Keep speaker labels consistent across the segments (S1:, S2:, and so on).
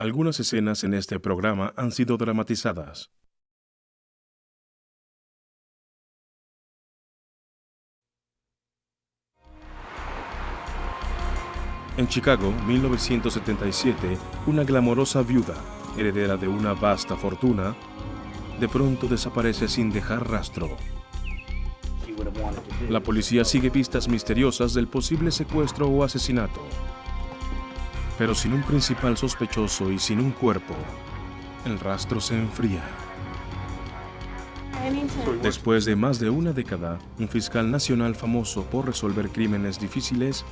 S1: Algunas escenas en este programa han sido dramatizadas. En Chicago, 1977, una glamorosa viuda, heredera de una vasta fortuna, de pronto desaparece sin dejar rastro. La policía sigue pistas misteriosas del posible secuestro o asesinato. Pero sin un principal sospechoso y sin un cuerpo, el rastro se enfría. Después de más de una década, un fiscal nacional famoso por resolver crímenes difíciles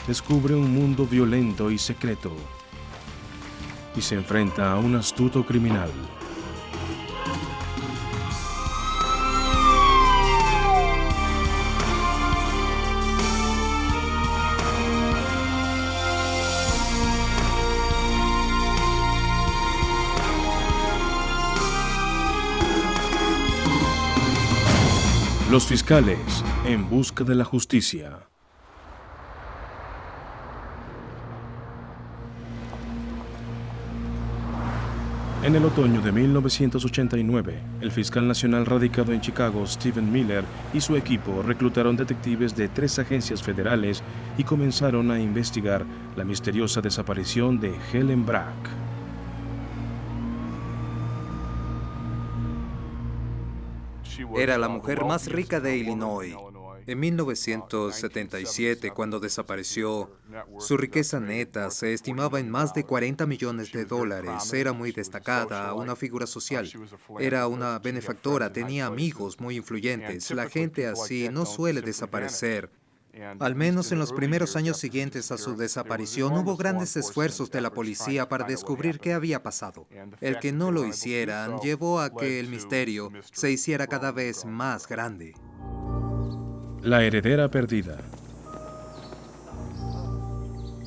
S1: descubre un mundo violento y secreto y se enfrenta a un astuto criminal. Los fiscales en busca de la justicia. En el otoño de 1989, el fiscal nacional radicado en Chicago, Stephen Miller, y su equipo reclutaron detectives de 3 agencias federales y comenzaron a investigar la misteriosa desaparición de Helen Brack.
S2: Era la mujer más rica de Illinois. En 1977, cuando desapareció, su riqueza neta se estimaba en más de $40 millones. Era muy destacada, una figura social. Era una benefactora, tenía amigos muy influyentes. La gente así no suele desaparecer. Al menos en los primeros años siguientes a su desaparición, hubo grandes esfuerzos de la policía para descubrir qué había pasado. El que no lo hicieran llevó a que el misterio se hiciera cada vez más grande.
S1: La heredera perdida.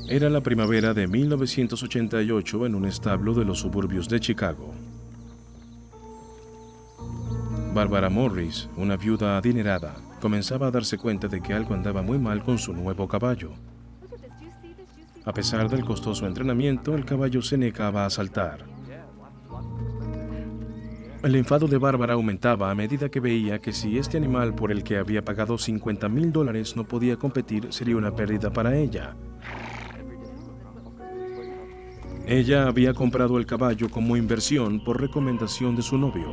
S1: Era la primavera de 1988 en un establo de los suburbios de Chicago. Barbara Morris, una viuda adinerada, comenzaba a darse cuenta de que algo andaba muy mal con su nuevo caballo. A pesar del costoso entrenamiento, el caballo se negaba a saltar. El enfado de Bárbara aumentaba a medida que veía que si este animal por el que había pagado $50,000 no podía competir, sería una pérdida para ella. Ella había comprado el caballo como inversión por recomendación de su novio,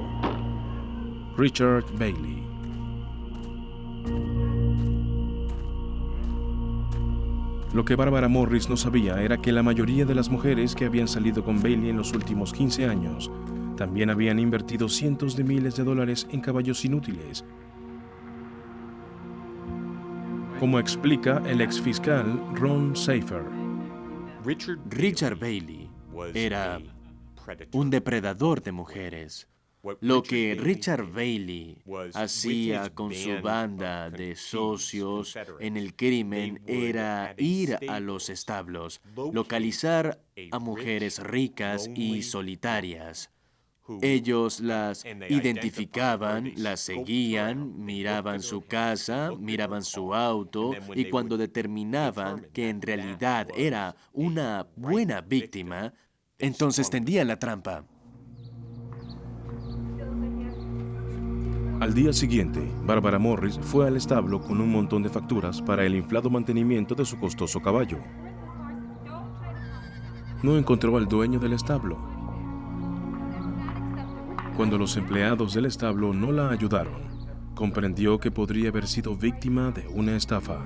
S1: Richard Bailey. Lo que Barbara Morris no sabía era que la mayoría de las mujeres que habían salido con Bailey en los últimos 15 años también habían invertido cientos de miles de dólares en caballos inútiles. Como explica el exfiscal Ron Seifer.
S3: Richard Bailey era un depredador de mujeres. Lo que Richard Bailey hacía con su banda de socios en el crimen era ir a los establos, localizar a mujeres ricas y solitarias. Ellos las identificaban, las seguían, miraban su casa, miraban su auto, y cuando determinaban que en realidad era una buena víctima, entonces tendían la trampa.
S1: Al día siguiente, Barbara Morris fue al establo con un montón de facturas para el inflado mantenimiento de su costoso caballo. No encontró al dueño del establo. Cuando los empleados del establo no la ayudaron, comprendió que podría haber sido víctima de una estafa.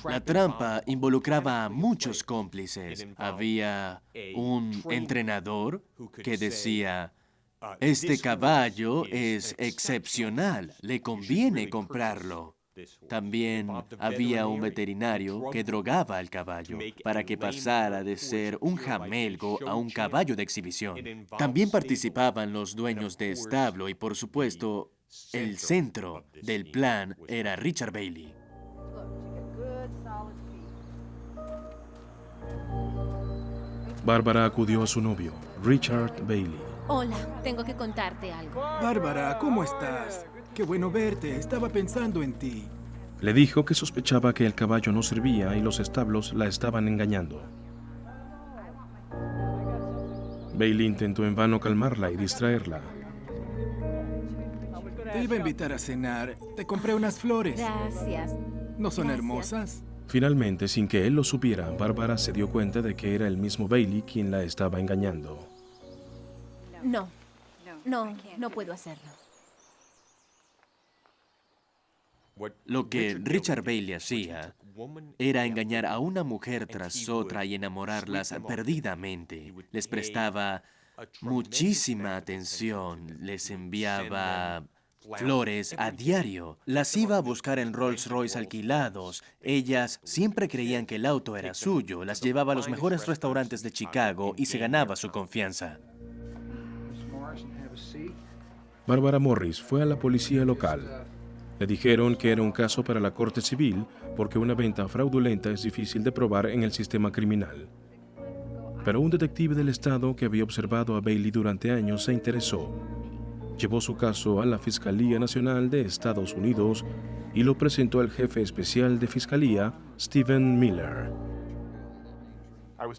S3: La trampa involucraba a muchos cómplices. Había un entrenador que decía: este caballo es excepcional, le conviene comprarlo. También había un veterinario que drogaba al caballo para que pasara de ser un jamelgo a un caballo de exhibición. También participaban los dueños de establo y, por supuesto, el centro del plan era Richard Bailey.
S1: Bárbara acudió a su novio, Richard Bailey.
S4: Hola, tengo que contarte algo.
S5: Bárbara, ¿cómo estás? Qué bueno verte. Estaba pensando en ti.
S1: Le dijo que sospechaba que el caballo no servía y los establos la estaban engañando. Bailey intentó en vano calmarla y distraerla.
S4: Te iba a invitar a cenar. Te compré unas flores.
S5: Gracias.
S4: ¿No son
S5: Gracias.
S4: hermosas?
S1: Finalmente, sin que él lo supiera, Bárbara se dio cuenta de que era el mismo Bailey quien la estaba engañando.
S5: No puedo hacerlo.
S3: Lo que Richard Bailey hacía era engañar a una mujer tras otra y enamorarlas perdidamente. Les prestaba muchísima atención, les enviaba flores a diario, las iba a buscar en Rolls Royce alquilados. Ellas siempre creían que el auto era suyo, las llevaba a los mejores restaurantes de Chicago y se ganaba su confianza.
S1: Bárbara Morris fue a la policía local. Le dijeron que era un caso para la corte civil porque una venta fraudulenta es difícil de probar en el sistema criminal. Pero un detective del estado que había observado a Bailey durante años se interesó. Llevó su caso a la Fiscalía Nacional de Estados Unidos y lo presentó al jefe especial de Fiscalía, Stephen Miller.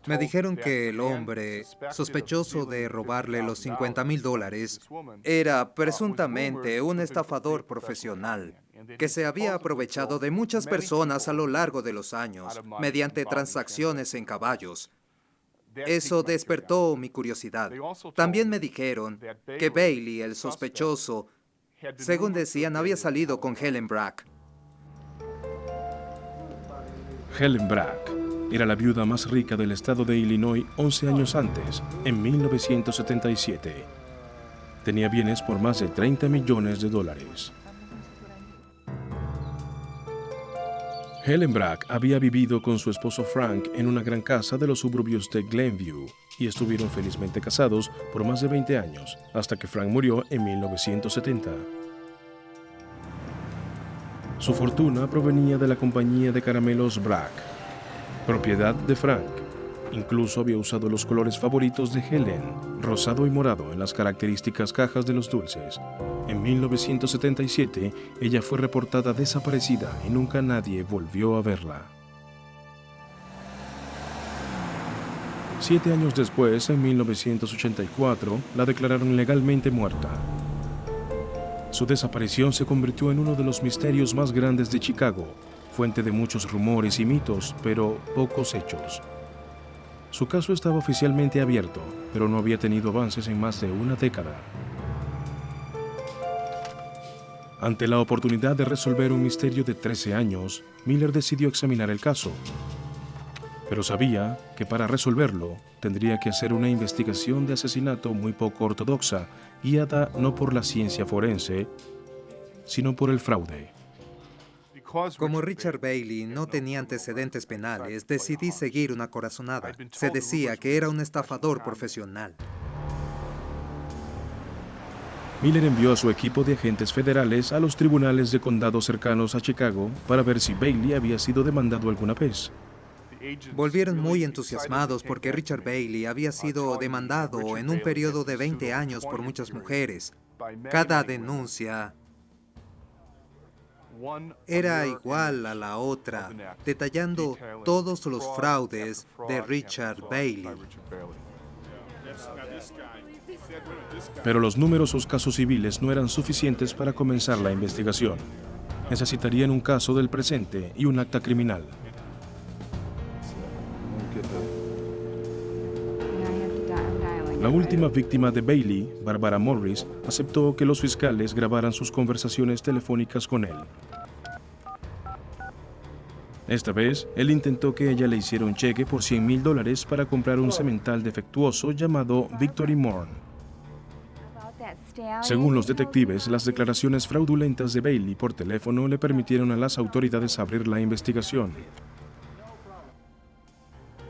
S2: Me dijeron que el hombre sospechoso de robarle los $50,000 era presuntamente un estafador profesional que se había aprovechado de muchas personas a lo largo de los años mediante transacciones en caballos. Eso despertó mi curiosidad. También me dijeron que Bailey, el sospechoso, según decían, había salido con Helen Brack.
S1: Helen Brack era la viuda más rica del estado de Illinois 11 años antes, en 1977. Tenía bienes por más de $30 millones. Helen Brack había vivido con su esposo Frank en una gran casa de los suburbios de Glenview y estuvieron felizmente casados por más de 20 años, hasta que Frank murió en 1970. Su fortuna provenía de la compañía de caramelos Brack, propiedad de Frank. Incluso había usado los colores favoritos de Helen, rosado y morado, en las características cajas de los dulces. En 1977, ella fue reportada desaparecida y nunca nadie volvió a verla. 7 años después, en 1984, la declararon legalmente muerta. Su desaparición se convirtió en uno de los misterios más grandes de Chicago, fuente de muchos rumores y mitos, pero pocos hechos. Su caso estaba oficialmente abierto, pero no había tenido avances en más de una década. Ante la oportunidad de resolver un misterio de 13 años, Miller decidió examinar el caso. Pero sabía que para resolverlo tendría que hacer una investigación de asesinato muy poco ortodoxa, guiada no por la ciencia forense, sino por el fraude.
S2: Como Richard Bailey no tenía antecedentes penales, decidí seguir una corazonada. Se decía que era un estafador profesional.
S1: Miller envió a su equipo de agentes federales a los tribunales de condado cercanos a Chicago para ver si Bailey había sido demandado alguna vez.
S2: Volvieron muy entusiasmados porque Richard Bailey había sido demandado en un periodo de 20 años por muchas mujeres. Cada denuncia era igual a la otra, detallando todos los fraudes de Richard Bailey.
S1: Pero los numerosos casos civiles no eran suficientes para comenzar la investigación. Necesitarían un caso del presente y un acta criminal. La última víctima de Bailey, Bárbara Morris, aceptó que los fiscales grabaran sus conversaciones telefónicas con él. Esta vez, él intentó que ella le hiciera un cheque por $100,000 para comprar un semental defectuoso llamado Victory Morn. Según los detectives, las declaraciones fraudulentas de Bailey por teléfono le permitieron a las autoridades abrir la investigación.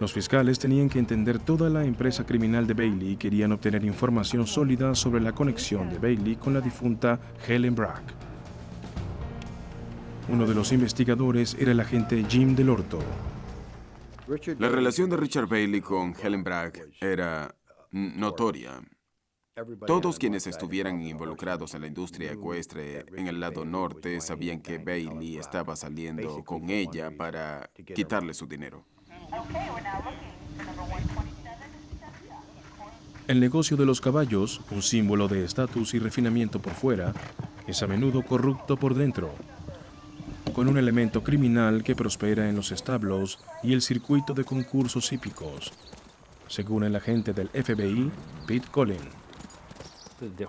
S1: Los fiscales tenían que entender toda la empresa criminal de Bailey y querían obtener información sólida sobre la conexión de Bailey con la difunta Helen Brack. Uno de los investigadores era el agente Jim Delorto.
S6: La relación de Richard Bailey con Helen Brack era notoria. Todos quienes estuvieran involucrados en la industria ecuestre en el lado norte sabían que Bailey estaba saliendo con ella para quitarle su dinero.
S1: El negocio de los caballos, un símbolo de estatus y refinamiento por fuera, es a menudo corrupto por dentro, con un elemento criminal que prospera en los establos y el circuito de concursos hípicos, según el agente del FBI, Pete Collin.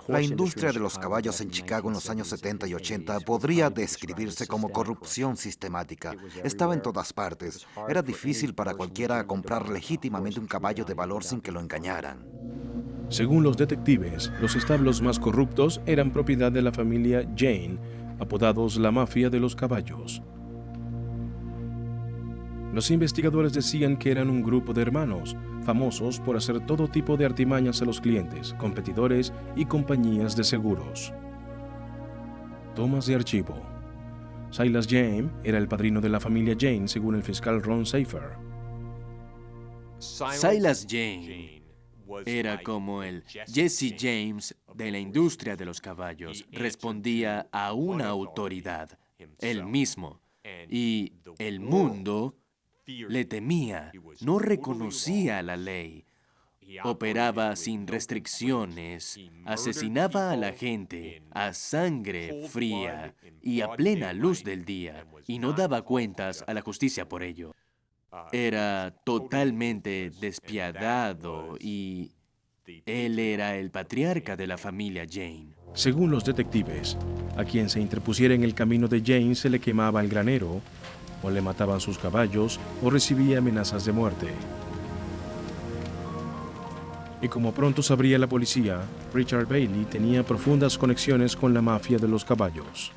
S7: La industria de los caballos en Chicago en los años 70 y 80 podría describirse como corrupción sistemática. Estaba en todas partes. Era difícil para cualquiera comprar legítimamente un caballo de valor sin que lo engañaran.
S1: Según los detectives, los establos más corruptos eran propiedad de la familia Jane, apodados la mafia de los caballos. Los investigadores decían que eran un grupo de hermanos, famosos por hacer todo tipo de artimañas a los clientes, competidores y compañías de seguros. Tomas de archivo. Silas Jane era el padrino de la familia Jane, según el fiscal Ron Seifer.
S3: Silas Jane era como el Jesse James de la industria de los caballos. Respondía a una autoridad, él mismo, y el mundo le temía, no reconocía la ley, operaba sin restricciones, asesinaba a la gente a sangre fría y a plena luz del día, y no daba cuentas a la justicia por ello. Era totalmente despiadado y él era el patriarca de la familia Jane.
S1: Según los detectives, a quien se interpusiera en el camino de Jane se le quemaba el granero, o le mataban sus caballos, o recibía amenazas de muerte. Y como pronto sabría la policía, Richard Bailey tenía profundas conexiones con la mafia de los caballos.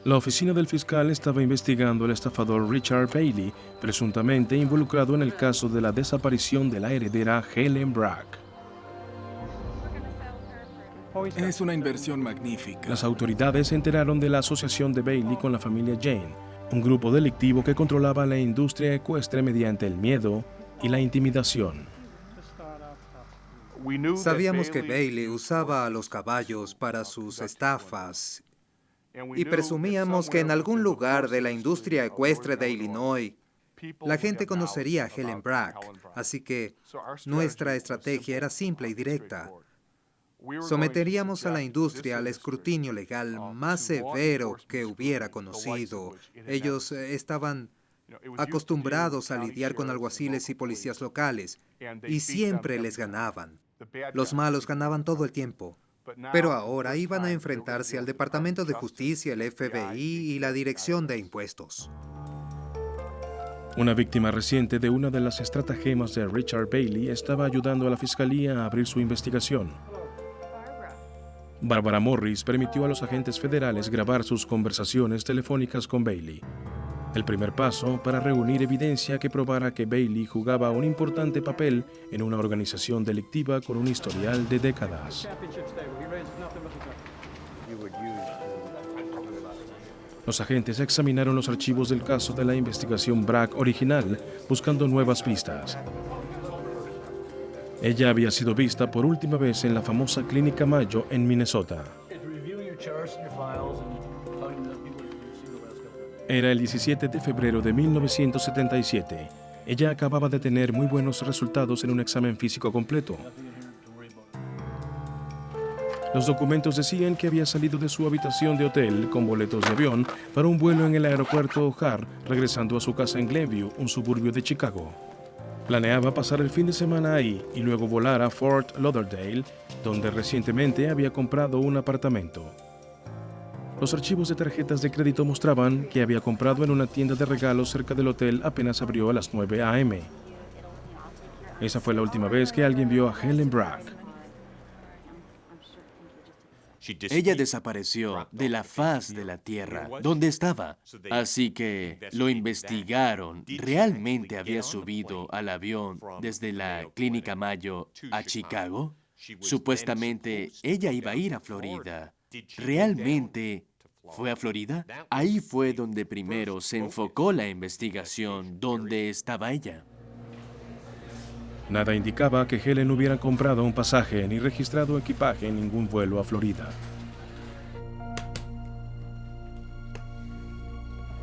S1: La oficina del fiscal estaba investigando al estafador Richard Bailey, presuntamente involucrado en el caso de la desaparición de la heredera Helen Bragg.
S4: Es una inversión magnífica.
S1: Las autoridades se enteraron de la asociación de Bailey con la familia Jane, un grupo delictivo que controlaba la industria ecuestre mediante el miedo y la intimidación.
S2: Sabíamos que Bailey usaba a los caballos para sus estafas y presumíamos que en algún lugar de la industria ecuestre de Illinois la gente conocería a Helen Bragg, así que nuestra estrategia era simple y directa. Someteríamos a la industria al escrutinio legal más severo que hubiera conocido. Ellos estaban acostumbrados a lidiar con alguaciles y policías locales, y siempre les ganaban. Los malos ganaban todo el tiempo. Pero ahora iban a enfrentarse al Departamento de Justicia, el FBI y la Dirección de Impuestos.
S1: Una víctima reciente de una de las estratagemas de Richard Bailey estaba ayudando a la fiscalía a abrir su investigación. Barbara Morris permitió a los agentes federales grabar sus conversaciones telefónicas con Bailey. El primer paso para reunir evidencia que probara que Bailey jugaba un importante papel en una organización delictiva con un historial de décadas. Los agentes examinaron los archivos del caso de la investigación Bragg original, buscando nuevas pistas. Ella había sido vista por última vez en la famosa Clínica Mayo en Minnesota. Era el 17 de febrero de 1977. Ella acababa de tener muy buenos resultados en un examen físico completo. Los documentos decían que había salido de su habitación de hotel con boletos de avión para un vuelo en el aeropuerto O'Hare, regresando a su casa en Glenview, un suburbio de Chicago. Planeaba pasar el fin de semana ahí y luego volar a Fort Lauderdale, donde recientemente había comprado un apartamento. Los archivos de tarjetas de crédito mostraban que había comprado en una tienda de regalos cerca del hotel apenas abrió a las 9 a.m. Esa fue la última vez que alguien vio a Helen Bragg.
S3: Ella desapareció de la faz de la tierra. ¿Dónde estaba? Así que lo investigaron. ¿Realmente había subido al avión desde la Clínica Mayo a Chicago? Supuestamente ella iba a ir a Florida. ¿Realmente fue a Florida? Ahí fue donde primero se enfocó la investigación. ¿Dónde estaba ella?
S1: Nada indicaba que Helen hubiera comprado un pasaje ni registrado equipaje en ningún vuelo a Florida.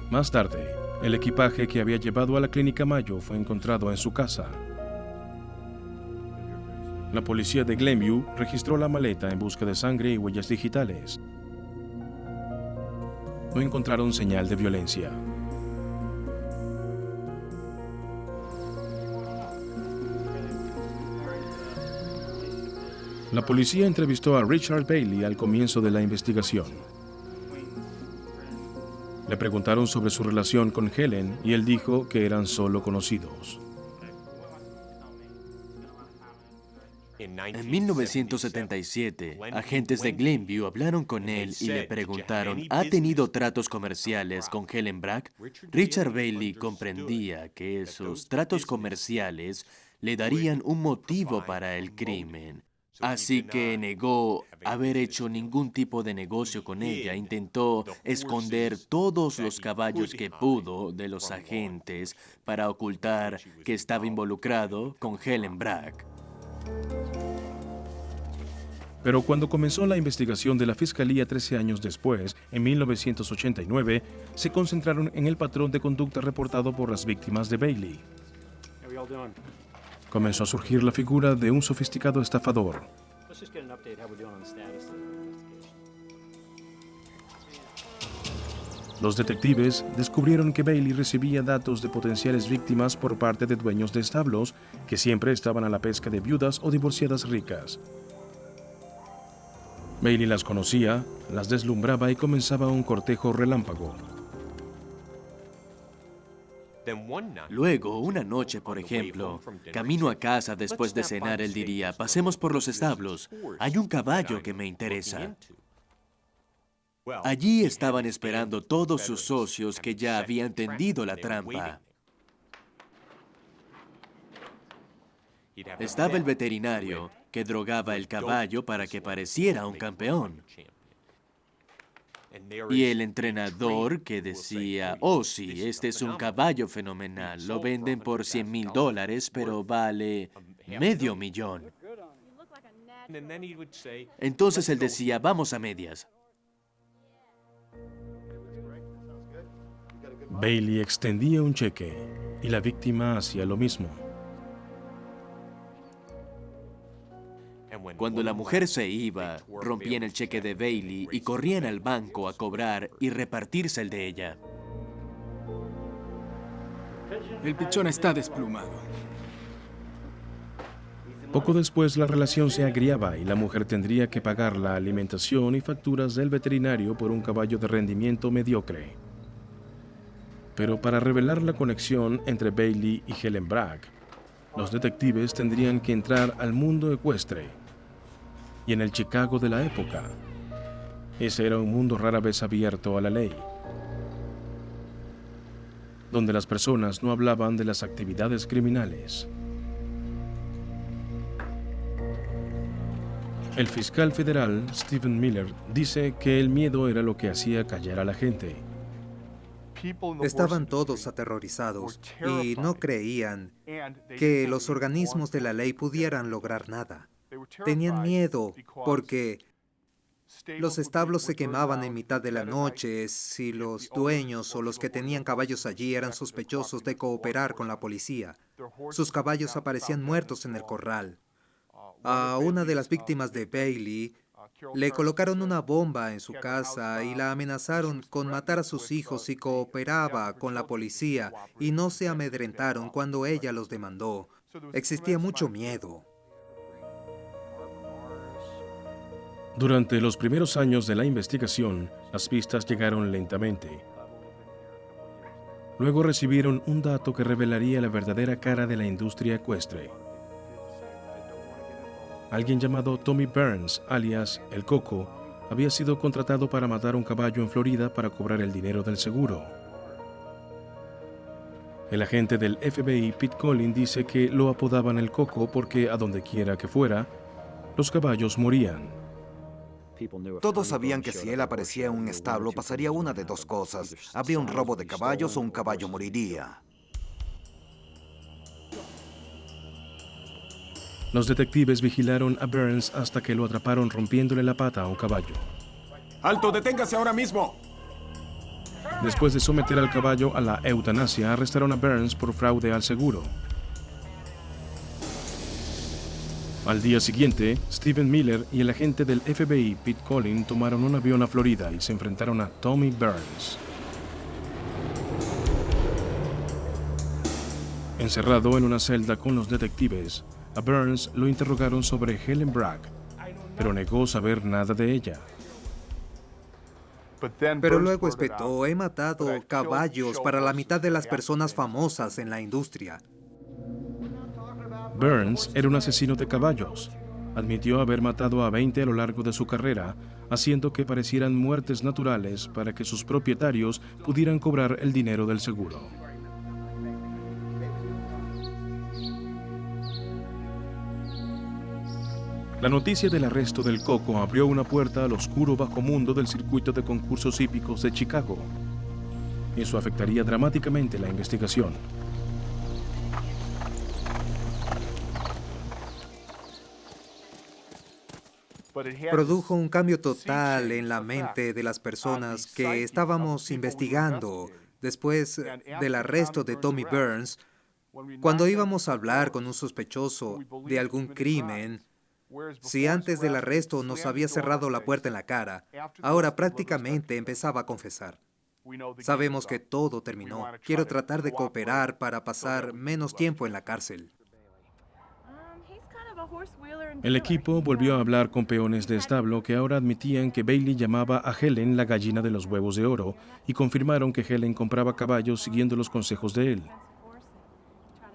S1: Más tarde, el equipaje que había llevado a la clínica Mayo fue encontrado en su casa. La policía de Glenview registró la maleta en busca de sangre y huellas digitales. No encontraron señal de violencia. La policía entrevistó a Richard Bailey al comienzo de la investigación. Le preguntaron sobre su relación con Helen y él dijo que eran solo conocidos.
S3: En 1977, agentes de Glenview hablaron con él y le preguntaron, ¿ha tenido tratos comerciales con Helen Brack? Richard Bailey comprendía que esos tratos comerciales le darían un motivo para el crimen. Así que negó haber hecho ningún tipo de negocio con ella. Intentó esconder todos los caballos que pudo de los agentes para ocultar que estaba involucrado con Helen Brack.
S1: Pero cuando comenzó la investigación de la Fiscalía 13 años después, en 1989, se concentraron en el patrón de conducta reportado por las víctimas de Bailey. Comenzó a surgir la figura de un sofisticado estafador. Los detectives descubrieron que Bailey recibía datos de potenciales víctimas por parte de dueños de establos que siempre estaban a la pesca de viudas o divorciadas ricas. Bailey las conocía, las deslumbraba y comenzaba un cortejo relámpago.
S3: Luego, una noche, por ejemplo, camino a casa después de cenar, él diría, pasemos por los establos, hay un caballo que me interesa. Allí estaban esperando todos sus socios que ya habían tendido la trampa. Estaba el veterinario que drogaba el caballo para que pareciera un campeón. Y el entrenador que decía, oh sí, este es un caballo fenomenal, lo venden por $100,000, pero vale $500,000. Entonces él decía, vamos a medias.
S1: Bailey extendía un cheque y la víctima hacía lo mismo.
S3: Cuando la mujer se iba, rompían el cheque de Bailey y corrían al banco a cobrar y repartirse el de ella.
S4: El pichón está desplumado.
S1: Poco después la relación se agriaba y la mujer tendría que pagar la alimentación y facturas del veterinario por un caballo de rendimiento mediocre. Pero para revelar la conexión entre Bailey y Helen Brack, los detectives tendrían que entrar al mundo ecuestre y en el Chicago de la época. Ese era un mundo rara vez abierto a la ley, donde las personas no hablaban de las actividades criminales. El fiscal federal, Stephen Miller, dice que el miedo era lo que hacía callar a la gente.
S2: Estaban todos aterrorizados y no creían que los organismos de la ley pudieran lograr nada. Tenían miedo porque los establos se quemaban en mitad de la noche si los dueños o los que tenían caballos allí eran sospechosos de cooperar con la policía. Sus caballos aparecían muertos en el corral. A una de las víctimas de Bailey le colocaron una bomba en su casa y la amenazaron con matar a sus hijos si cooperaba con la policía, y no se amedrentaron cuando ella los demandó. Existía mucho miedo.
S1: Durante los primeros años de la investigación, las pistas llegaron lentamente. Luego recibieron un dato que revelaría la verdadera cara de la industria ecuestre. Alguien llamado Tommy Burns, alias El Coco, había sido contratado para matar un caballo en Florida para cobrar el dinero del seguro. El agente del FBI, Pete Collins, dice que lo apodaban El Coco porque a donde quiera que fuera, los caballos morían.
S7: Todos sabían que si él aparecía en un establo pasaría una de dos cosas. Habría un robo de caballos o un caballo moriría.
S1: Los detectives vigilaron a Burns hasta que lo atraparon rompiéndole la pata a un caballo.
S6: ¡Alto, deténgase ahora mismo!
S1: Después de someter al caballo a la eutanasia, arrestaron a Burns por fraude al seguro. Al día siguiente, Stephen Miller y el agente del FBI, Pete Collin, tomaron un avión a Florida y se enfrentaron a Tommy Burns. Encerrado en una celda con los detectives, a Burns lo interrogaron sobre Helen Bragg, pero negó saber nada de ella.
S2: Pero luego espetó, he matado caballos para la mitad de las personas famosas en la industria.
S1: Burns era un asesino de caballos. Admitió haber matado a 20 a lo largo de su carrera, haciendo que parecieran muertes naturales para que sus propietarios pudieran cobrar el dinero del seguro. La noticia del arresto del Coco abrió una puerta al oscuro bajo mundo del circuito de concursos hípicos de Chicago. Eso afectaría dramáticamente la investigación.
S2: Produjo un cambio total en la mente de las personas que estábamos investigando después del arresto de Tommy Burns. Cuando íbamos a hablar con un sospechoso de algún crimen, si antes del arresto nos había cerrado la puerta en la cara, ahora prácticamente empezaba a confesar. Sabemos que todo terminó. Quiero tratar de cooperar para pasar menos tiempo en la cárcel.
S1: El equipo volvió a hablar con peones de establo que ahora admitían que Bailey llamaba a Helen la gallina de los huevos de oro y confirmaron que Helen compraba caballos siguiendo los consejos de él.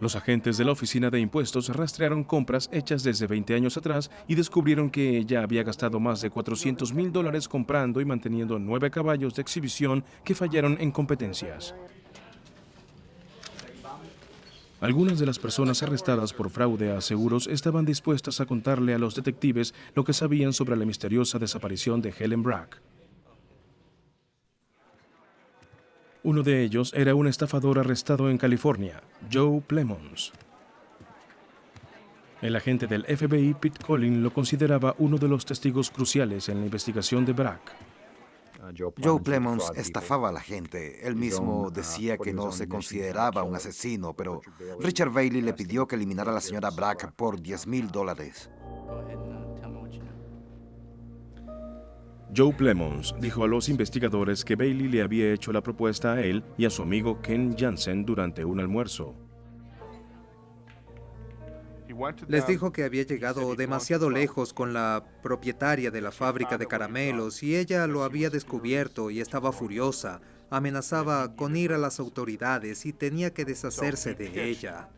S1: Los agentes de la Oficina de Impuestos rastrearon compras hechas desde 20 años atrás y descubrieron que ella había gastado más de $400,000 comprando y manteniendo 9 caballos de exhibición que fallaron en competencias. Algunas de las personas arrestadas por fraude a seguros estaban dispuestas a contarle a los detectives lo que sabían sobre la misteriosa desaparición de Helen Bragg. Uno de ellos era un estafador arrestado en California, Joe Plemons. El agente del FBI, Pete Collin, lo consideraba uno de los testigos cruciales en la investigación de Bragg.
S7: Joe Plemons estafaba a la gente. Él mismo decía que no se consideraba un asesino, pero Richard Bailey le pidió que eliminara a la señora Bragg por $10,000.
S1: Joe Plemons dijo a los investigadores que Bailey le había hecho la propuesta a él y a su amigo Ken Jansen durante un almuerzo.
S2: Les dijo que había llegado demasiado lejos con la propietaria de la fábrica de caramelos y ella lo había descubierto y estaba furiosa. Amenazaba con ir a las autoridades y tenía que deshacerse de ella.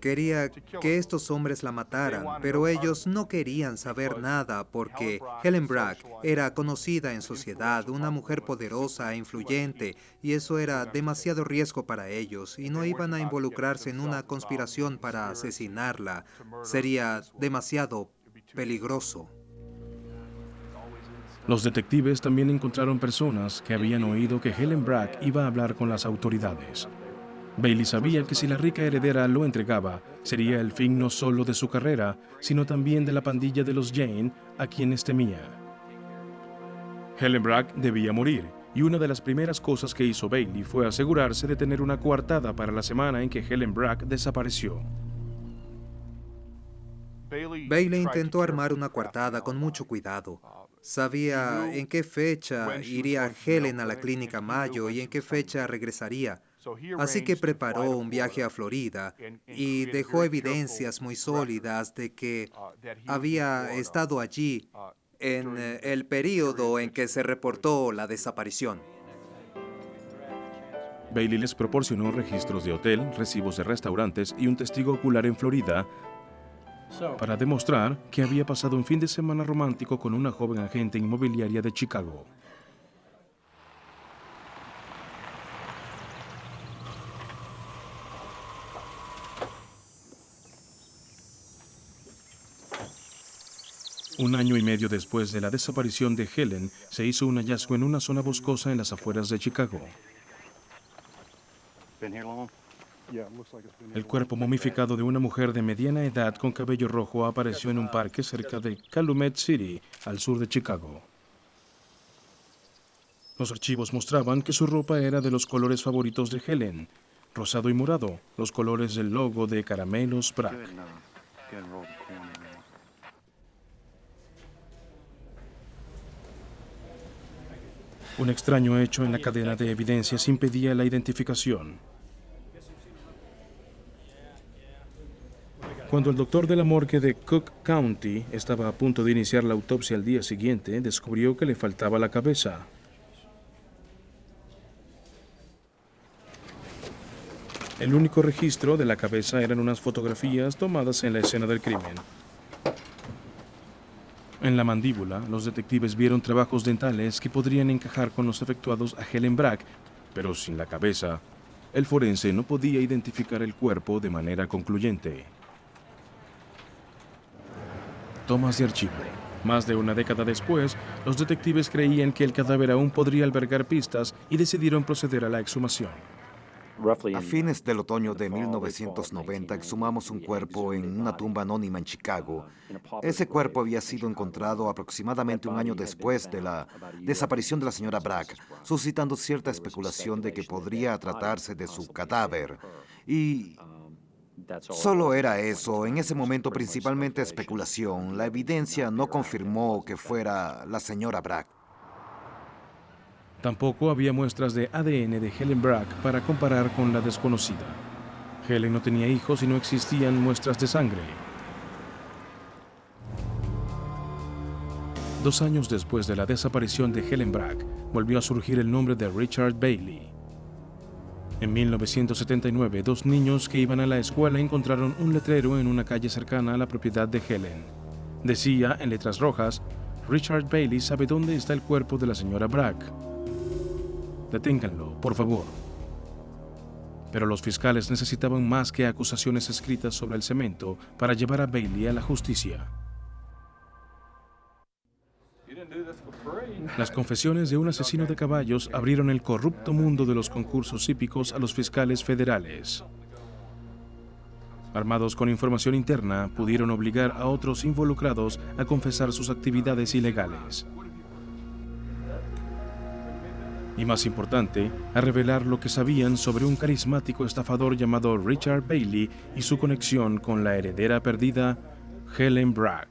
S2: Quería que estos hombres la mataran, pero ellos no querían saber nada porque Helen Bragg era conocida en sociedad, una mujer poderosa e influyente, y eso era demasiado riesgo para ellos, y no iban a involucrarse en una conspiración para asesinarla. Sería demasiado peligroso.
S1: Los detectives también encontraron personas que habían oído que Helen Bragg iba a hablar con las autoridades. Bailey sabía que si la rica heredera lo entregaba, sería el fin no solo de su carrera, sino también de la pandilla de los Jane, a quienes temía. Helen Bragg debía morir, y una de las primeras cosas que hizo Bailey fue asegurarse de tener una coartada para la semana en que Helen Bragg desapareció.
S2: Bailey intentó armar una coartada con mucho cuidado. Sabía en qué fecha iría Helen a la clínica Mayo y en qué fecha regresaría. Así que preparó un viaje a Florida y dejó evidencias muy sólidas de que había estado allí en el período en que se reportó la desaparición.
S1: Bailey les proporcionó registros de hotel, recibos de restaurantes y un testigo ocular en Florida para demostrar que había pasado un fin de semana romántico con una joven agente inmobiliaria de Chicago. Un año y medio después de la desaparición de Helen, se hizo un hallazgo en una zona boscosa en las afueras de Chicago. El cuerpo momificado de una mujer de mediana edad con cabello rojo apareció en un parque cerca de Calumet City, al sur de Chicago. Los archivos mostraban que su ropa era de los colores favoritos de Helen, rosado y morado, los colores del logo de Caramelos Bragg. Un extraño hecho en la cadena de evidencias impedía la identificación. Cuando el doctor de la morgue de Cook County estaba a punto de iniciar la autopsia al día siguiente, descubrió que le faltaba la cabeza. El único registro de la cabeza eran unas fotografías tomadas en la escena del crimen. En la mandíbula, los detectives vieron trabajos dentales que podrían encajar con los efectuados a Helen Bragg, pero sin la cabeza, el forense no podía identificar el cuerpo de manera concluyente. Tomas de archivo. Más de una década después, los detectives creían que el cadáver aún podría albergar pistas y decidieron proceder a la exhumación.
S7: A fines del otoño de 1990 exhumamos un cuerpo en una tumba anónima en Chicago. Ese cuerpo había sido encontrado aproximadamente un año después de la desaparición de la señora Bragg, suscitando cierta especulación de que podría tratarse de su cadáver. Y solo era eso, en ese momento principalmente especulación. La evidencia no confirmó que fuera la señora Bragg.
S1: Tampoco había muestras de ADN de Helen Bragg para comparar con la desconocida. Helen no tenía hijos y no existían muestras de sangre. 2 años después de la desaparición de Helen Bragg, volvió a surgir el nombre de Richard Bailey. En 1979, 2 niños que iban a la escuela encontraron un letrero en una calle cercana a la propiedad de Helen. Decía, en letras rojas, Richard Bailey sabe dónde está el cuerpo de la señora Bragg. Deténganlo, por favor. Pero los fiscales necesitaban más que acusaciones escritas sobre el cemento para llevar a Bailey a la justicia. Las confesiones de un asesino de caballos abrieron el corrupto mundo de los concursos hípicos a los fiscales federales. Armados con información interna, pudieron obligar a otros involucrados a confesar sus actividades ilegales. Y más importante, a revelar lo que sabían sobre un carismático estafador llamado Richard Bailey y su conexión con la heredera perdida, Helen Bragg.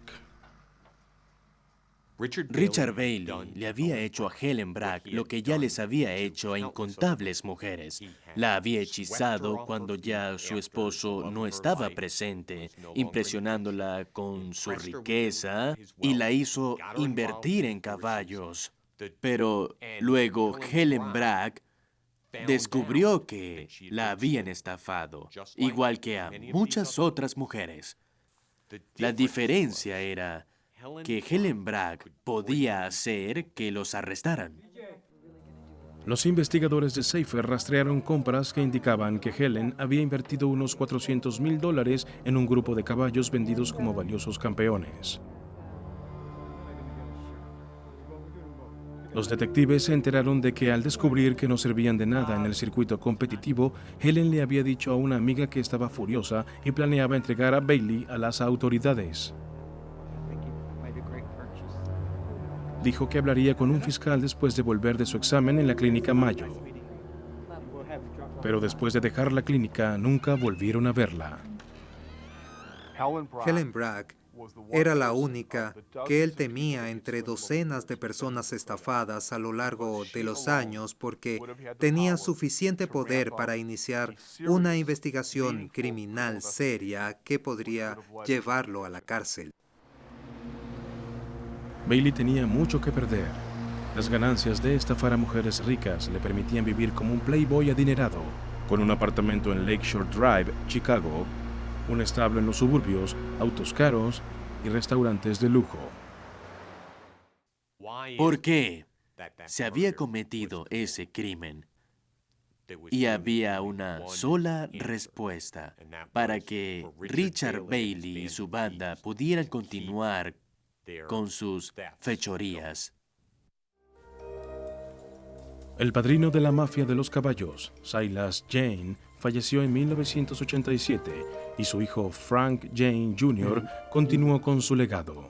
S3: Richard Bailey le había hecho a Helen Bragg lo que ya les había hecho a incontables mujeres. La había hechizado cuando ya su esposo no estaba presente, impresionándola con su riqueza y la hizo invertir en caballos. Pero luego Helen Bragg descubrió que la habían estafado, igual que a muchas otras mujeres. La diferencia era que Helen Bragg podía hacer que los arrestaran.
S1: Los investigadores de Safer rastrearon compras que indicaban que Helen había invertido unos $400,000 en un grupo de caballos vendidos como valiosos campeones. Los detectives se enteraron de que al descubrir que no servían de nada en el circuito competitivo, Helen le había dicho a una amiga que estaba furiosa y planeaba entregar a Bailey a las autoridades. Dijo que hablaría con un fiscal después de volver de su examen en la clínica Mayo. Pero después de dejar la clínica, nunca volvieron a verla.
S2: Helen Bragg era la única que él temía entre docenas de personas estafadas a lo largo de los años porque tenía suficiente poder para iniciar una investigación criminal seria que podría llevarlo a la cárcel.
S1: Bailey tenía mucho que perder. Las ganancias de estafar a mujeres ricas le permitían vivir como un playboy adinerado, con un apartamento en Lakeshore Drive, Chicago, un establo en los suburbios, autos caros y restaurantes de lujo.
S3: ¿Por qué se había cometido ese crimen? Y había una sola respuesta: para que Richard Bailey y su banda pudieran continuar con sus fechorías.
S1: El padrino de la mafia de los caballos, Silas Jane, falleció en 1987 y su hijo Frank Jane Jr. continuó con su legado.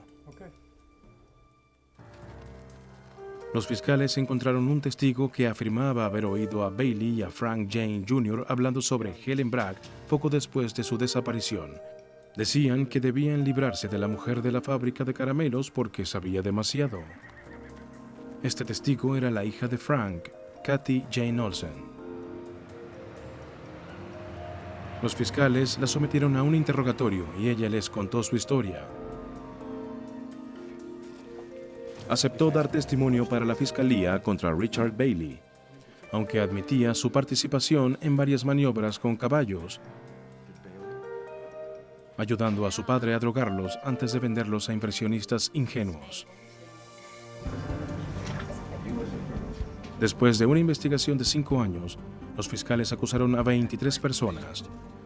S1: Los fiscales encontraron un testigo que afirmaba haber oído a Bailey y a Frank Jane Jr. hablando sobre Helen Bragg poco después de su desaparición. Decían que debían librarse de la mujer de la fábrica de caramelos porque sabía demasiado. Este testigo era la hija de Frank, Kathy Jane Olsen. Los fiscales la sometieron a un interrogatorio y ella les contó su historia. Aceptó dar testimonio para la fiscalía contra Richard Bailey, aunque admitía su participación en varias maniobras con caballos, ayudando a su padre a drogarlos antes de venderlos a inversionistas ingenuos. Después de una investigación de 5 años, los fiscales acusaron a 23 personas.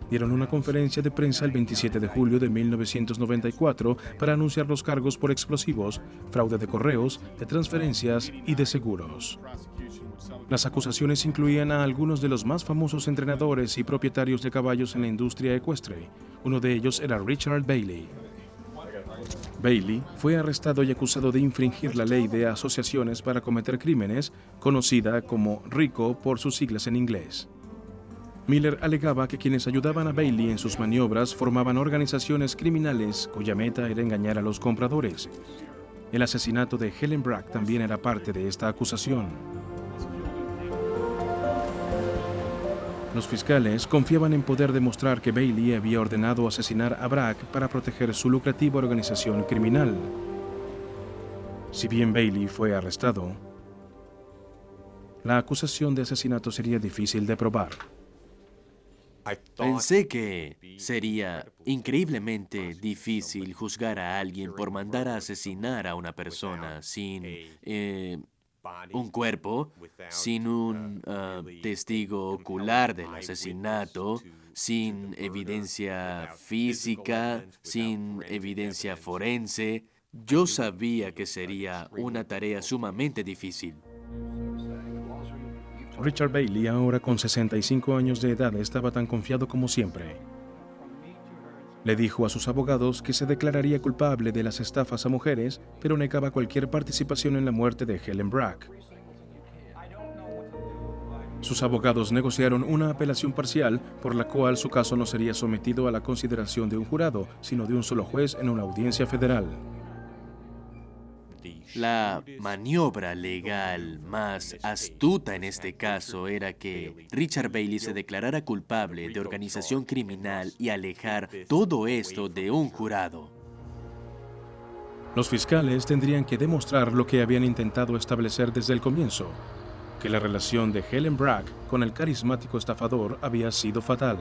S1: Dieron una conferencia de prensa el 27 de julio de 1994 para anunciar los cargos por explosivos, fraude de correos, de transferencias y de seguros. Las acusaciones incluían a algunos de los más famosos entrenadores y propietarios de caballos en la industria ecuestre. Uno de ellos era Richard Bailey. Bailey fue arrestado y acusado de infringir la ley de asociaciones para cometer crímenes, conocida como RICO por sus siglas en inglés. Miller alegaba que quienes ayudaban a Bailey en sus maniobras formaban organizaciones criminales cuya meta era engañar a los compradores. El asesinato de Helen Bragg también era parte de esta acusación. Los fiscales confiaban en poder demostrar que Bailey había ordenado asesinar a Bragg para proteger su lucrativa organización criminal. Si bien Bailey fue arrestado, la acusación de asesinato sería difícil de probar.
S3: Pensé que sería increíblemente difícil juzgar a alguien por mandar a asesinar a una persona sin un cuerpo, sin un testigo ocular del asesinato, sin evidencia física, sin evidencia forense. Yo sabía que sería una tarea sumamente difícil.
S1: Richard Bailey, ahora con 65 años de edad, estaba tan confiado como siempre. Le dijo a sus abogados que se declararía culpable de las estafas a mujeres, pero negaba cualquier participación en la muerte de Helen Bragg. Sus abogados negociaron una apelación parcial por la cual su caso no sería sometido a la consideración de un jurado, sino de un solo juez en una audiencia federal.
S3: La maniobra legal más astuta en este caso era que Richard Bailey se declarara culpable de organización criminal y alejar todo esto de un jurado.
S1: Los fiscales tendrían que demostrar lo que habían intentado establecer desde el comienzo, que la relación de Helen Bragg con el carismático estafador había sido fatal.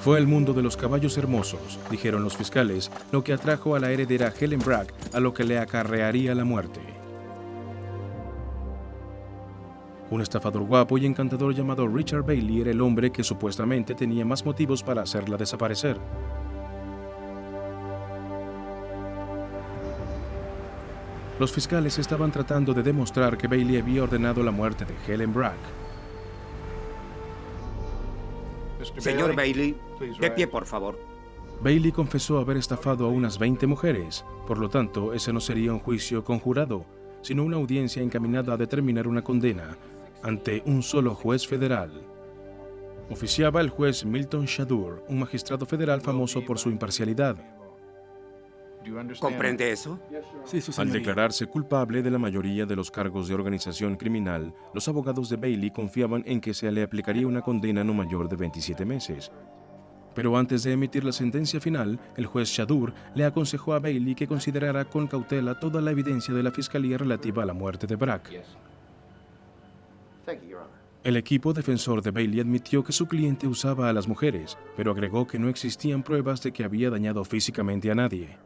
S1: Fue el mundo de los caballos hermosos, dijeron los fiscales, lo que atrajo a la heredera Helen Bragg a lo que le acarrearía la muerte. Un estafador guapo y encantador llamado Richard Bailey era el hombre que supuestamente tenía más motivos para hacerla desaparecer. Los fiscales estaban tratando de demostrar que Bailey había ordenado la muerte de Helen Bragg.
S8: Señor Bailey, de pie, por favor.
S1: Bailey confesó haber estafado a unas 20 mujeres, por lo tanto, ese no sería un juicio con jurado, sino una audiencia encaminada a determinar una condena ante un solo juez federal. Oficiaba el juez Milton Shadur, un magistrado federal famoso por su imparcialidad.
S8: ¿Comprende eso?
S4: Sí, su
S1: Al
S4: señoría.
S1: declararse culpable de la mayoría de los cargos de organización criminal, los abogados de Bailey confiaban en que se le aplicaría una condena no mayor de 27 meses. Pero antes de emitir la sentencia final, el juez Shadur le aconsejó a Bailey que considerara con cautela toda la evidencia de la fiscalía relativa a la muerte de Bragg. El equipo defensor de Bailey admitió que su cliente usaba a las mujeres, pero agregó que no existían pruebas de que había dañado físicamente a nadie.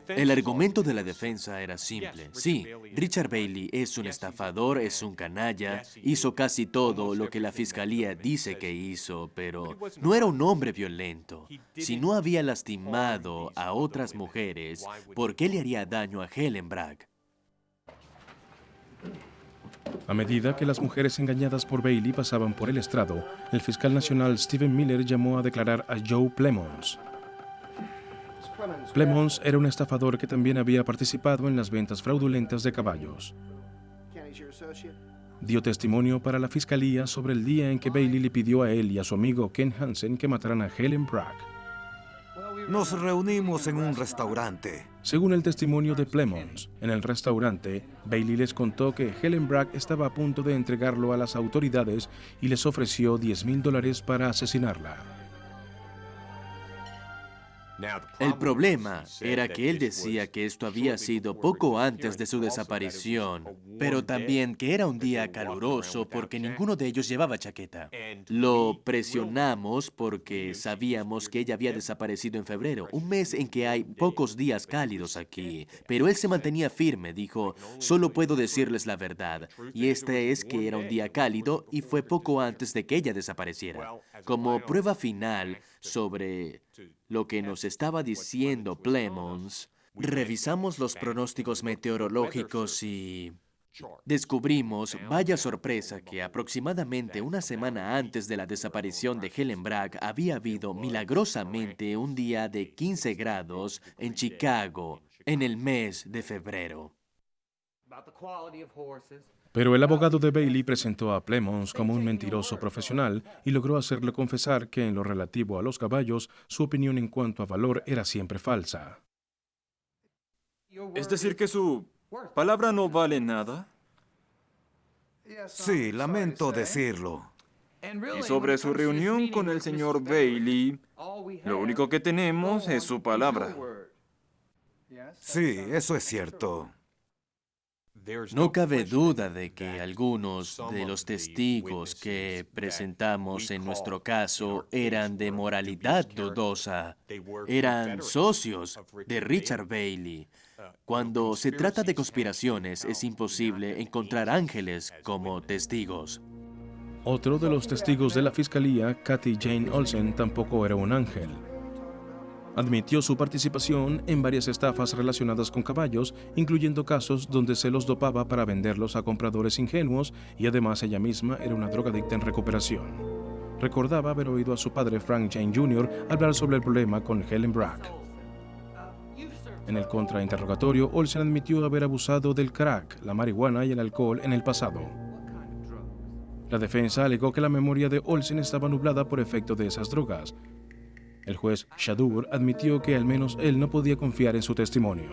S3: El argumento de la defensa era simple. Sí, Richard Bailey es un estafador, es un canalla, hizo casi todo lo que la fiscalía dice que hizo, pero no era un hombre violento. Si no había lastimado a otras mujeres, ¿por qué le haría daño a Helen Bragg?
S1: A medida que las mujeres engañadas por Bailey pasaban por el estrado, el fiscal nacional Stephen Miller llamó a declarar a Joe Plemons. Plemons era un estafador que también había participado en las ventas fraudulentas de caballos. Dio testimonio para la fiscalía sobre el día en que Bailey le pidió a él y a su amigo Ken Hansen que mataran a Helen Bragg.
S7: Nos reunimos en un restaurante.
S1: Según el testimonio de Plemons, en el restaurante, Bailey les contó que Helen Bragg estaba a punto de entregarlo a las autoridades y les ofreció $10,000 para asesinarla.
S3: El problema era que él decía que esto había sido poco antes de su desaparición, pero también que era un día caluroso porque ninguno de ellos llevaba chaqueta. Lo presionamos porque sabíamos que ella había desaparecido en febrero, un mes en que hay pocos días cálidos aquí, pero él se mantenía firme, dijo, solo puedo decirles la verdad, y esta es que era un día cálido y fue poco antes de que ella desapareciera. Como prueba final sobre lo que nos estaba diciendo Plemons, revisamos los pronósticos meteorológicos y descubrimos, vaya sorpresa, que aproximadamente una semana antes de la desaparición de Helen Bragg había habido milagrosamente un día de 15 grados en Chicago en el mes de febrero.
S1: Pero el abogado de Bailey presentó a Plemons como un mentiroso profesional y logró hacerle confesar que en lo relativo a los caballos, su opinión en cuanto a valor era siempre falsa.
S9: ¿Es decir que su palabra no vale nada?
S7: Sí, lamento decirlo.
S9: Y sobre su reunión con el señor Bailey, lo único que tenemos es su palabra.
S7: Sí, eso es cierto.
S3: No cabe duda de que algunos de los testigos que presentamos en nuestro caso eran de moralidad dudosa, eran socios de Richard Bailey. Cuando se trata de conspiraciones, es imposible encontrar ángeles como testigos.
S1: Otro de los testigos de la fiscalía, Kathy Jane Olsen, tampoco era un ángel. Admitió su participación en varias estafas relacionadas con caballos, incluyendo casos donde se los dopaba para venderlos a compradores ingenuos y además ella misma era una drogadicta en recuperación. Recordaba haber oído a su padre Frank Jane Jr. hablar sobre el problema con Helen Bragg. En el contrainterrogatorio, Olsen admitió haber abusado del crack, la marihuana y el alcohol en el pasado. La defensa alegó que la memoria de Olsen estaba nublada por efecto de esas drogas. El juez Shadur admitió que al menos él no podía confiar en su testimonio.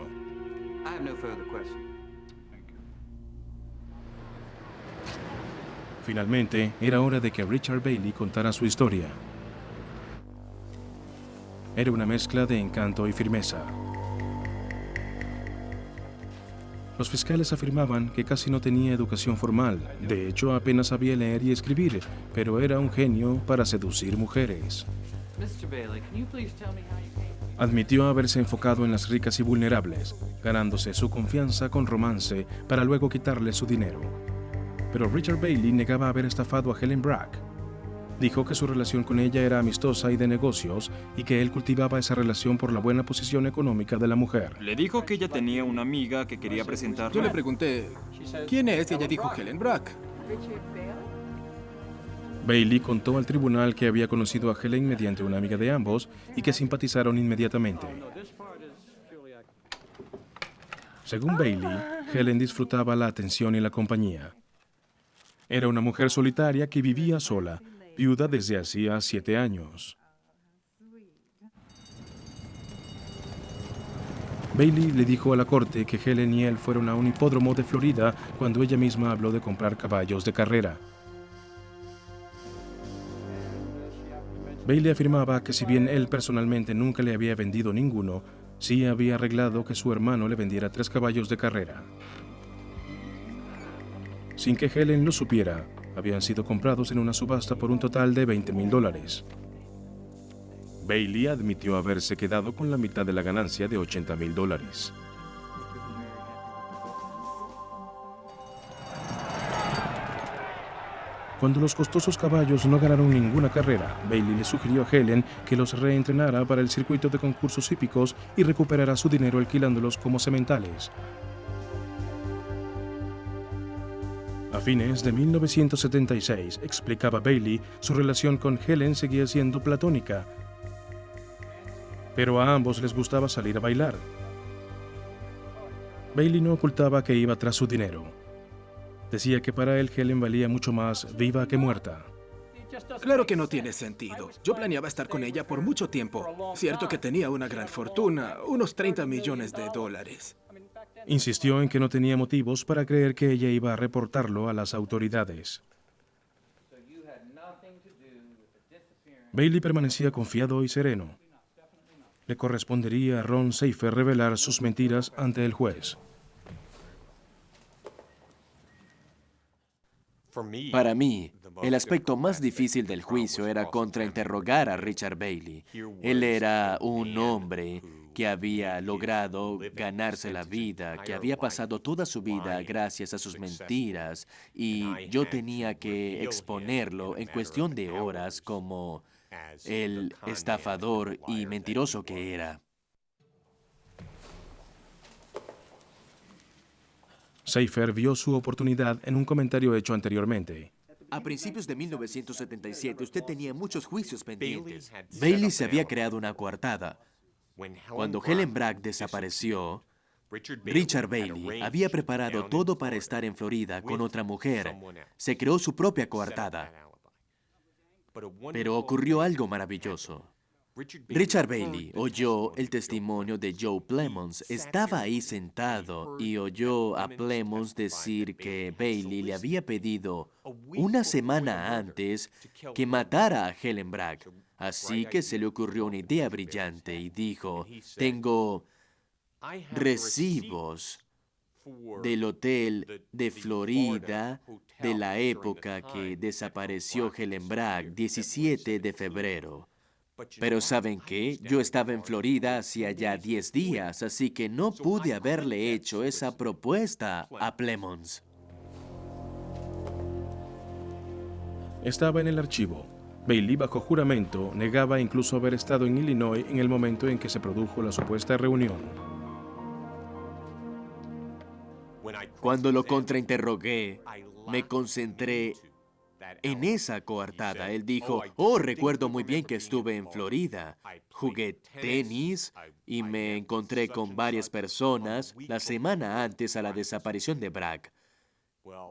S1: Finalmente, era hora de que Richard Bailey contara su historia. Era una mezcla de encanto y firmeza. Los fiscales afirmaban que casi no tenía educación formal, de hecho apenas sabía leer y escribir, pero era un genio para seducir mujeres. Admitió haberse enfocado en las ricas y vulnerables, ganándose su confianza con romance para luego quitarle su dinero. Pero Richard Bailey negaba haber estafado a Helen Bragg. Dijo que su relación con ella era amistosa y de negocios y que él cultivaba esa relación por la buena posición económica de la mujer.
S9: Le dijo que ella tenía una amiga que quería presentarla.
S4: Yo le pregunté, ¿quién es? Y ella dijo Helen Bragg.
S1: Bailey contó al tribunal que había conocido a Helen mediante una amiga de ambos y que simpatizaron inmediatamente. Según Bailey, Helen disfrutaba la atención y la compañía. Era una mujer solitaria que vivía sola, viuda desde hacía 7 años. Bailey le dijo a la corte que Helen y él fueron a un hipódromo de Florida cuando ella misma habló de comprar caballos de carrera. Bailey afirmaba que si bien él personalmente nunca le había vendido ninguno, sí había arreglado que su hermano le vendiera 3 caballos de carrera. Sin que Helen lo supiera, habían sido comprados en una subasta por un total de $20,000. Bailey admitió haberse quedado con la mitad de la ganancia de $80,000. Cuando los costosos caballos no ganaron ninguna carrera, Bailey le sugirió a Helen que los reentrenara para el circuito de concursos hípicos y recuperara su dinero alquilándolos como sementales. A fines de 1976, explicaba Bailey, su relación con Helen seguía siendo platónica, pero a ambos les gustaba salir a bailar. Bailey no ocultaba que iba tras su dinero. Decía que para él Helen valía mucho más viva que muerta.
S4: Claro que no tiene sentido. Yo planeaba estar con ella por mucho tiempo. Cierto que tenía una gran fortuna, unos 30 millones de dólares.
S1: Insistió en que no tenía motivos para creer que ella iba a reportarlo a las autoridades. Bailey permanecía confiado y sereno. Le correspondería a Ron Seifer revelar sus mentiras ante el juez.
S3: Para mí, el aspecto más difícil del juicio era contrainterrogar a Richard Bailey. Él era un hombre que había logrado ganarse la vida, que había pasado toda su vida gracias a sus mentiras, y yo tenía que exponerlo en cuestión de horas como el estafador y mentiroso que era.
S1: Seifer vio su oportunidad en un comentario hecho anteriormente.
S3: A principios de 1977, usted tenía muchos juicios pendientes. Bailey se había creado una coartada. Cuando Helen Bragg desapareció, Richard Bailey había preparado todo para estar en Florida con otra mujer. Se creó su propia coartada. Pero ocurrió algo maravilloso. Richard Bailey oyó el testimonio de Joe Plemons. Estaba ahí sentado y oyó a Plemons decir que Bailey le había pedido una semana antes que matara a Helen Bragg. Así que se le ocurrió una idea brillante y dijo, tengo recibos del hotel de Florida de la época que desapareció Helen Bragg, 17 de febrero. Pero ¿saben qué? Yo estaba en Florida hacía ya 10 días, así que no pude haberle hecho esa propuesta a Plemons.
S1: Estaba en el archivo. Bailey, bajo juramento, negaba incluso haber estado en Illinois en el momento en que se produjo la supuesta reunión.
S3: Cuando lo contrainterrogué, me concentré en esa coartada. Él dijo, recuerdo muy bien que estuve en Florida. Jugué tenis y me encontré con varias personas la semana antes a la desaparición de Bragg.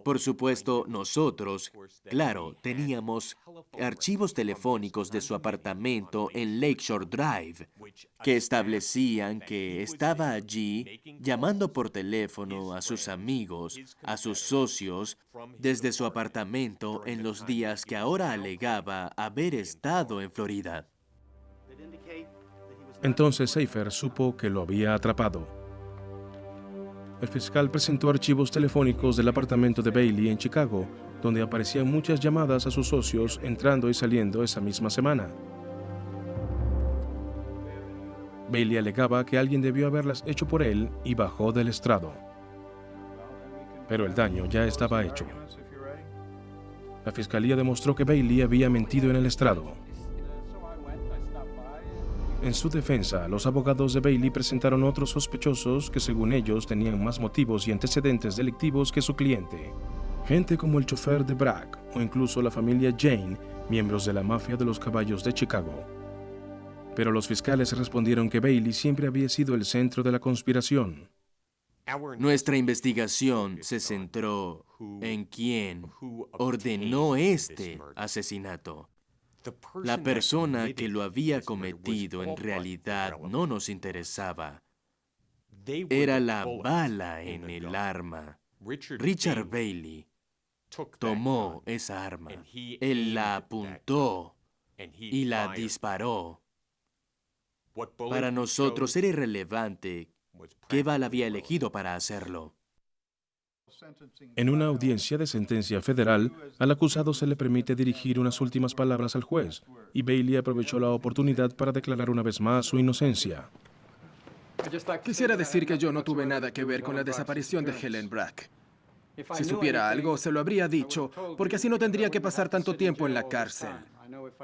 S3: Por supuesto, nosotros, claro, teníamos archivos telefónicos de su apartamento en Lakeshore Drive que establecían que estaba allí llamando por teléfono a sus amigos, a sus socios, desde su apartamento en los días que ahora alegaba haber estado en Florida.
S1: Entonces Seifer supo que lo había atrapado. El fiscal presentó archivos telefónicos del apartamento de Bailey en Chicago, donde aparecían muchas llamadas a sus socios entrando y saliendo esa misma semana. Bailey alegaba que alguien debió haberlas hecho por él y bajó del estrado. Pero el daño ya estaba hecho. La fiscalía demostró que Bailey había mentido en el estrado. En su defensa, los abogados de Bailey presentaron otros sospechosos que, según ellos, tenían más motivos y antecedentes delictivos que su cliente. Gente como el chofer de Bragg o incluso la familia Jane, miembros de la mafia de los caballos de Chicago. Pero los fiscales respondieron que Bailey siempre había sido el centro de la conspiración.
S3: Nuestra investigación se centró en quién ordenó este asesinato. La persona que lo había cometido en realidad no nos interesaba. Era la bala en el arma. Richard Bailey tomó esa arma. Él la apuntó y la disparó. Para nosotros era irrelevante qué bala había elegido para hacerlo.
S1: En una audiencia de sentencia federal, al acusado se le permite dirigir unas últimas palabras al juez, y Bailey aprovechó la oportunidad para declarar una vez más su inocencia.
S4: Quisiera decir que yo no tuve nada que ver con la desaparición de Helen Bragg. Si supiera algo, se lo habría dicho, porque así no tendría que pasar tanto tiempo en la cárcel.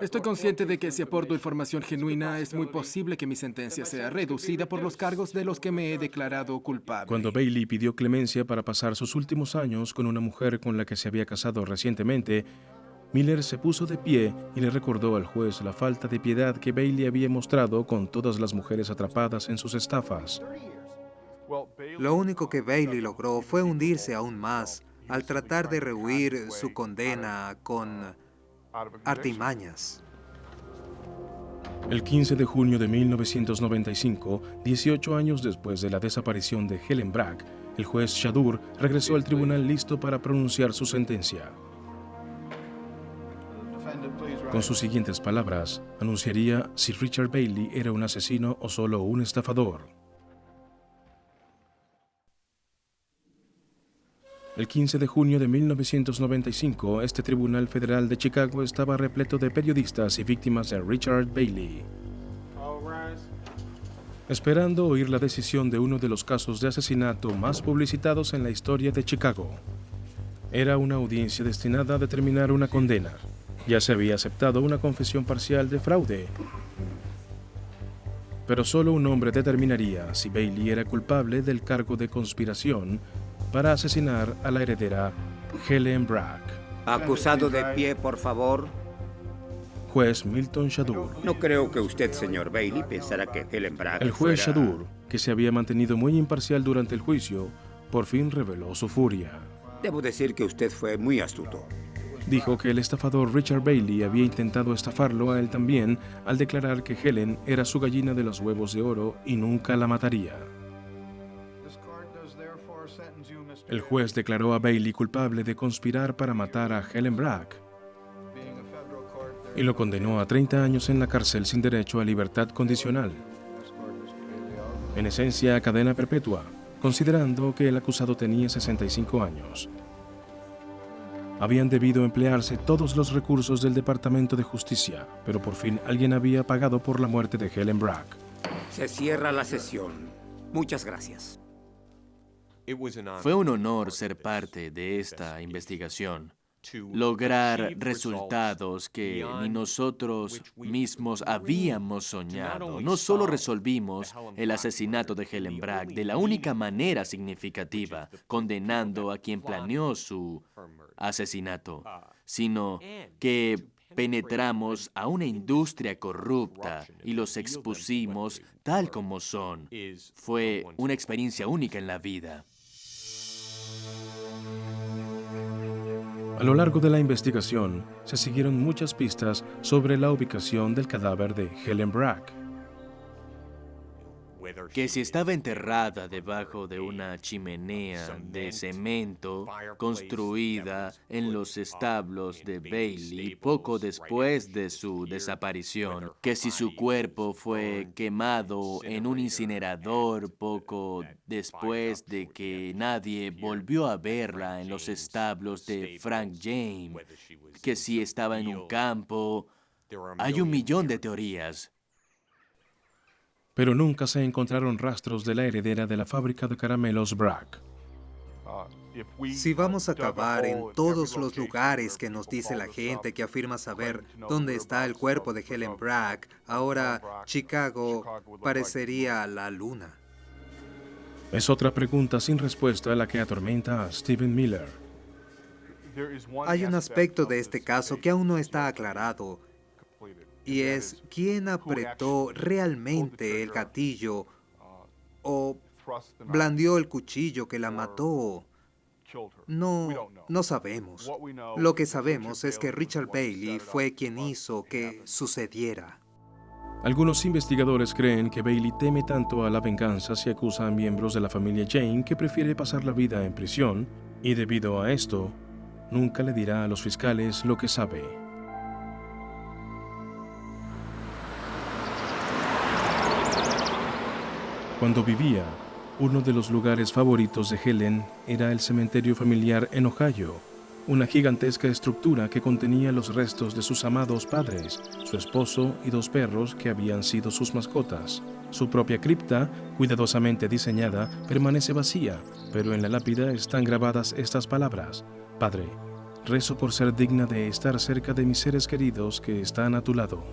S4: Estoy consciente de que si aporto información genuina, es muy posible que mi sentencia sea reducida por los cargos de los que me he declarado culpable.
S1: Cuando Bailey pidió clemencia para pasar sus últimos años con una mujer con la que se había casado recientemente, Miller se puso de pie y le recordó al juez la falta de piedad que Bailey había mostrado con todas las mujeres atrapadas en sus estafas.
S2: Lo único que Bailey logró fue hundirse aún más al tratar de rehuir su condena con artimañas.
S1: El 15 de junio de 1995, 18 años después de la desaparición de Helen Brack, el juez Shadur regresó al tribunal listo para pronunciar su sentencia. Con sus siguientes palabras, anunciaría si Richard Bailey era un asesino o solo un estafador. El 15 de junio de 1995, este Tribunal Federal de Chicago estaba repleto de periodistas y víctimas de Richard Bailey, esperando oír la decisión de uno de los casos de asesinato más publicitados en la historia de Chicago. Era una audiencia destinada a determinar una condena. Ya se había aceptado una confesión parcial de fraude, pero solo un hombre determinaría si Bailey era culpable del cargo de conspiración para asesinar a la heredera Helen Brack.
S8: Acusado de pie, por favor.
S1: Juez Milton Shadur.
S8: No creo que usted, señor Bailey, pensara que Helen Brack
S1: El juez
S8: fuera...
S1: Shadur, que se había mantenido muy imparcial durante el juicio, por fin reveló su furia.
S8: Debo decir que usted fue muy astuto.
S1: Dijo que el estafador Richard Bailey había intentado estafarlo a él también al declarar que Helen era su gallina de los huevos de oro y nunca la mataría. El juez declaró a Bailey culpable de conspirar para matar a Helen Brack y lo condenó a 30 años en la cárcel sin derecho a libertad condicional. En esencia, a cadena perpetua, considerando que el acusado tenía 65 años. Habían debido emplearse todos los recursos del Departamento de Justicia, pero por fin alguien había pagado por la muerte de Helen Brack.
S8: Se cierra la sesión. Muchas gracias.
S3: Fue un honor ser parte de esta investigación, lograr resultados que ni nosotros mismos habíamos soñado. No solo resolvimos el asesinato de Helen Brack de la única manera significativa, condenando a quien planeó su asesinato, sino que penetramos a una industria corrupta y los expusimos tal como son. Fue una experiencia única en la vida.
S1: A lo largo de la investigación, se siguieron muchas pistas sobre la ubicación del cadáver de Helen Brack.
S3: Que si estaba enterrada debajo de una chimenea de cemento construida en los establos de Bailey poco después de su desaparición, que si su cuerpo fue quemado en un incinerador poco después de que nadie volvió a verla en los establos de Frank James, que si estaba en un campo. Hay un millón de teorías.
S1: Pero nunca se encontraron rastros de la heredera de la fábrica de caramelos Brack.
S2: Si vamos a cavar en todos los lugares que nos dice la gente que afirma saber dónde está el cuerpo de Helen Brack, ahora Chicago parecería la luna.
S1: Es otra pregunta sin respuesta a la que atormenta a Stephen Miller.
S2: Hay un aspecto de este caso que aún no está aclarado, y es quién apretó realmente el gatillo o blandió el cuchillo que la mató. No sabemos. Lo que sabemos es que Richard Bailey fue quien hizo que sucediera.
S1: Algunos investigadores creen que Bailey teme tanto a la venganza si acusa a miembros de la familia Jane que prefiere pasar la vida en prisión, y debido a esto, nunca le dirá a los fiscales lo que sabe. Cuando vivía, uno de los lugares favoritos de Helen era el cementerio familiar en Ohio, una gigantesca estructura que contenía los restos de sus amados padres, su esposo y 2 perros que habían sido sus mascotas. Su propia cripta, cuidadosamente diseñada, permanece vacía, pero en la lápida están grabadas estas palabras: Padre, Rezo por ser digna de estar cerca de mis seres queridos que están a tu lado.